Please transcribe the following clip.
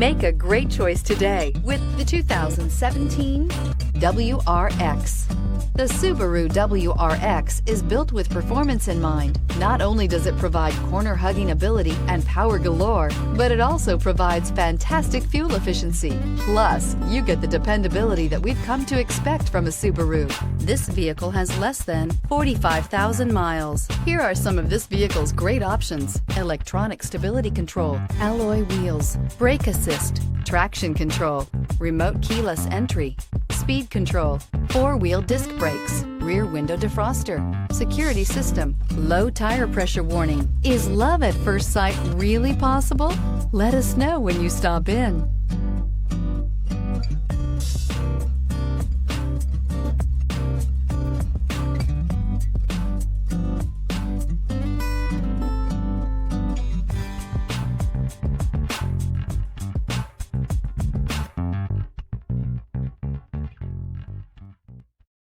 Make a great choice today with the 2017 WRX. The Subaru WRX is built with performance in mind. Not only does it provide corner-hugging ability and power galore, but it also provides fantastic fuel efficiency. Plus, you get the dependability that we've come to expect from a Subaru. This vehicle has less than 45,000 miles. Here are some of this vehicle's great options: electronic stability control, alloy wheels, brake assist, traction control, remote keyless entry, speed control, four-wheel disc brakes, rear window defroster, security system, low tire pressure warning. Is love at first sight really possible? Let us know when you stop in.